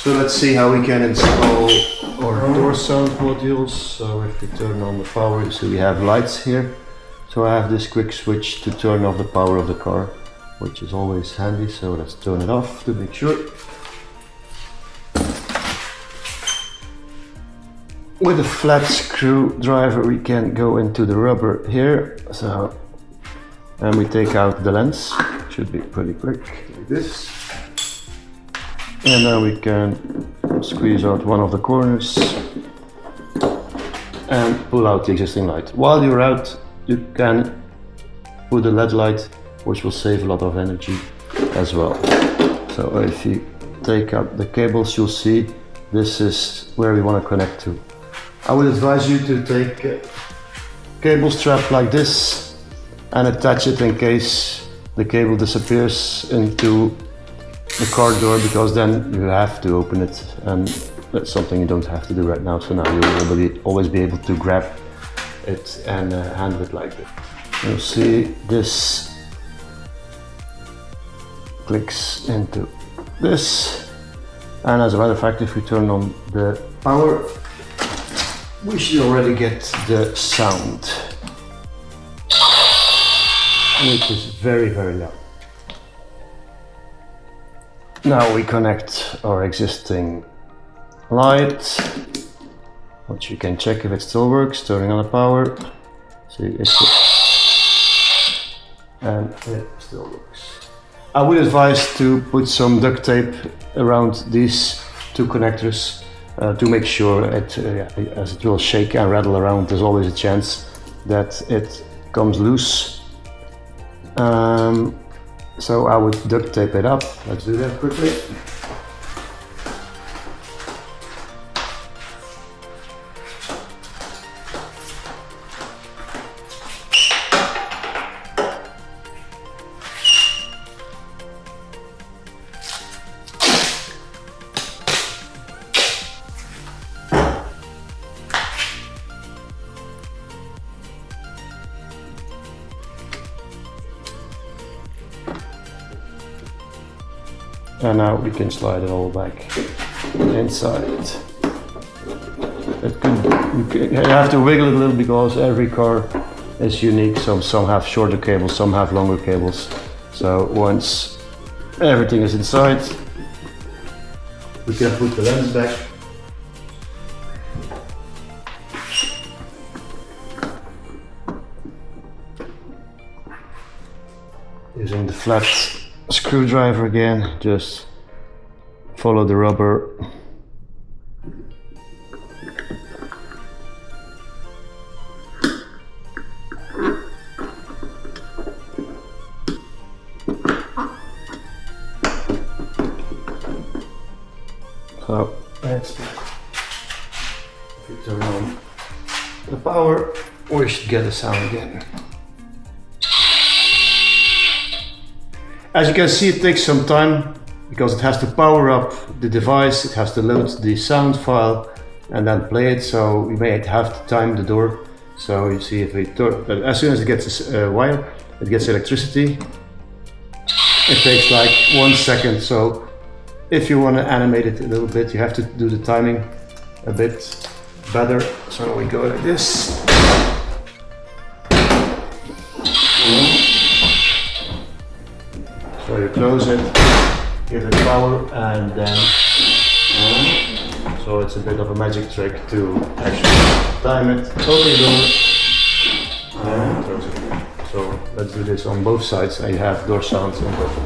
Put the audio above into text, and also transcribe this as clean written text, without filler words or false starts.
So let's see how we can install our Doorsound modules. So if we turn on the power, you see we have lights here. So I have this quick switch to turn off the power of the car, which is always handy. So let's turn it off to make sure. With a flat screwdriver we can go into the rubber here. So, and we take out the lens. Should be pretty quick, like this. And then we can squeeze out one of the corners and pull out the existing light. While you're out, you can put a LED light, which will save a lot of energy as well. So if you take out the cables, you'll see this is where we want to connect to. I would advise you to take a cable strap like this and attach it in case the cable disappears into the car door, because then you have to open it, and that's something you don't have to do right now. So now you'll always be able to grab it and handle it like this. You'll see this clicks into this, and as a matter of fact, if we turn on the power, we should already get the sound, which is very, very loud. Now we connect our existing light, which you can check if it still works, turning on the power. See, and it still works. I would advise to put some duct tape around these two connectors to make sure it, as it will shake and rattle around, there's always a chance that it comes loose. So I would duct tape it up. Let's do that quickly. And now we can slide it all back inside. You have to wiggle it a little because every car is unique. Some have shorter cables, some have longer cables. So once everything is inside, we can put the lens back. Using the flat screwdriver again, just follow the rubber. So let's turn on the power, we should get the sound again. As you can see, it takes some time because it has to power up the device, it has to load the sound file and then play it, so we may have to time the door. So you see, if we turn, as soon as it gets a wire, it gets electricity. It takes like 1 second, so if you want to animate it a little bit, you have to do the timing a bit better. So we go like this. So you close it, give it power, and then so it's a bit of a magic trick to actually time it. Open the door and close it. So let's do this on both sides, and you have door sounds on both.